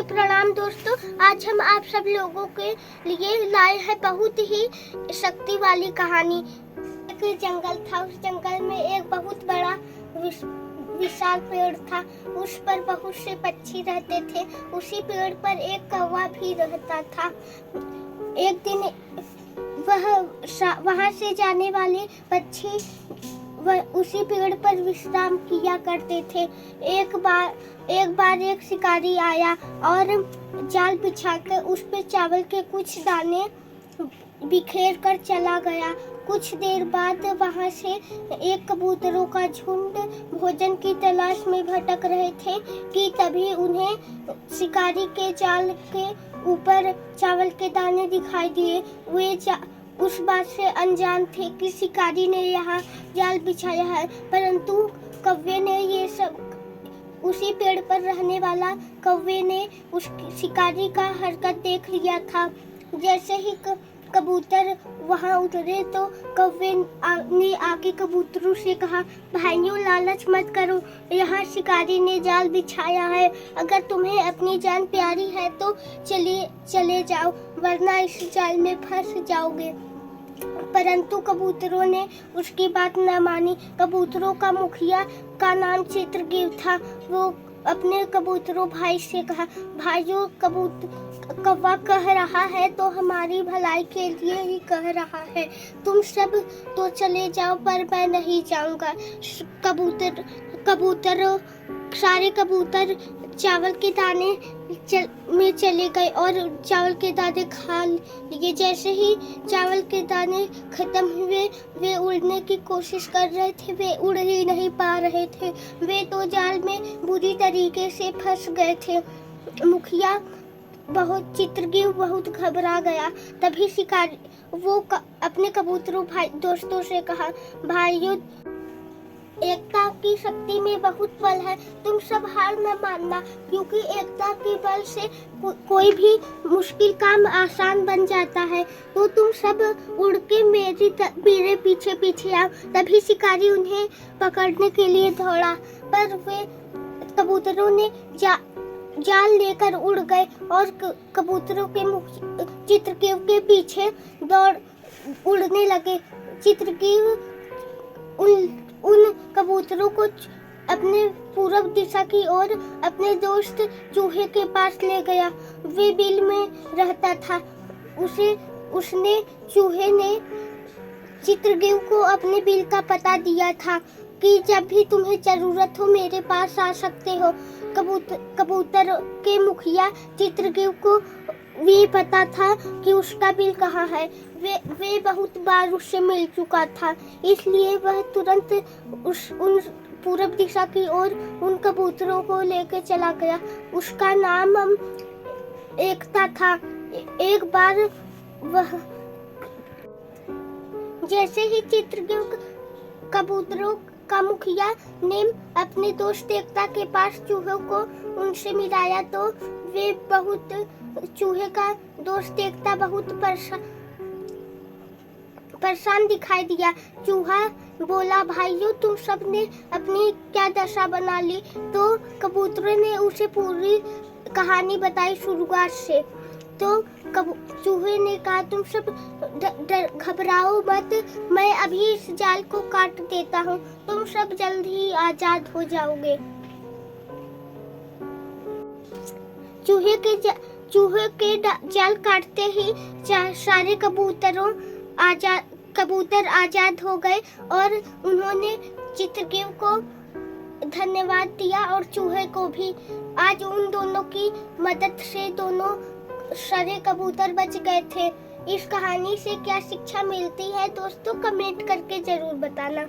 प्रणाम दोस्तों। आज हम आप सब लोगों के लिए लाए हैं बहुत ही शक्ति वाली कहानी। एक जंगल था, उस जंगल में एक बहुत बड़ा विशाल पेड़ था। उस पर बहुत से पक्षी रहते थे। उसी पेड़ पर एक कौवा भी रहता था। एक दिन वहां से जाने वाले पक्षी उसी पेड़ पर विश्राम किया करते थे। एक बार एक शिकारी आया और जाल बिछाकर उस पे चावल के कुछ दाने बिखेर कर चला गया। कुछ देर बाद वहां से एक कबूतरों का झुंड भोजन की तलाश में भटक रहे थे कि तभी उन्हें शिकारी के जाल के ऊपर चावल के दाने दिखाई दिए। वे उस बात से अनजान थे कि शिकारी ने यहाँ जाल बिछाया है, परंतु कौवे ने ये सब उसी पेड़ पर रहने वाला कौवे ने उस शिकारी का हरकत देख लिया था। जैसे ही कबूतर वहां उतरे तो कौवे ने आके कबूतरों से कहा, भाइयों लालच मत करो, यहाँ शिकारी ने जाल बिछाया है। अगर तुम्हें अपनी जान प्यारी है तो चले जाओ, वरना इस जाल में फंस जाओगे। परंतु कबूतरों ने उसकी बात न मानी। कबूतरों का मुखिया का नाम चित्रगीव था। वो अपने कबूतरों भाई से कहा, भाइयों कौवा कह रहा है तो हमारी भलाई के लिए ही कह रहा है। तुम सब तो चले जाओ, पर मैं नहीं जाऊंगा। सारे कबूतर चावल के दाने में चले गए और चावल के दाने खा लिए। जैसे ही चावल के दाने खत्म हुए, वे उड़ने की कोशिश कर रहे थे। वे उड़ ही नहीं पा रहे थे। वे तो जाल में बुरी तरीके से फंस गए थे। मुखिया चित्रगीव बहुत घबरा गया। तभी शिकारी अपने कबूतरों दोस्तों से कहा, भाइयों एकता की शक्ति में बहुत बल है। तुम सब हार न मानना, क्योंकि एकता के बल से कोई भी मुश्किल काम आसान बन जाता है। तो तुम सब उड़ के मेरे पीछे पीछे आओ। तभी शिकारी उन्हें पकड़ने के लिए दौड़ा, पर वे कबूतरों ने जाल लेकर उड़ गए और कबूतरों के चित्रगीव के पीछे उड़ने लगे। चित्रगीव उन कबूतरों को अपने पूर्व दिशा की ओर अपने दोस्त चूहे के पास ले गया। वे बिल में रहता था। चूहे ने चित्रगीव को अपने बिल का पता दिया था कि जब भी तुम्हें जरूरत हो मेरे पास आ सकते हो। कबूतर के मुखिया चित्रगीव को भी पता था कि उसका बिल कहाँ है। वे बहुत बार उससे मिल चुका था, इसलिए वह तुरंत उन पूरब दिशा की ओर उन कबूतरों को लेकर चला गया। उसका नाम एकता था। एक बार जैसे ही चित्रगीव कबूतरों का मुखिया ने अपने दोस्त एकता के पास चूहों को उनसे मिलाया तो चूहे का दोस्त एकता बहुत परेशान दिखाई दिया। चूहा बोला, भाइयों तुम सब ने अपनी क्या दशा बना ली। तो कबूतरों ने उसे पूरी कहानी बताई शुरुआत से। तो चूहे ने कहा, तुम सब घबराओ मत, मैं अभी इस जाल को काट देता हूँ, तुम सब जल्द ही आजाद हो जाओगे। चूहे के जाल काटते ही सारे कबूतर आजाद हो गए और उन्होंने चित्रगीव को धन्यवाद दिया और चूहे को भी। आज उन दोनों की मदद से दोनों सारे कबूतर बच गए थे। इस कहानी से क्या शिक्षा मिलती है दोस्तों, कमेंट करके जरूर बताना।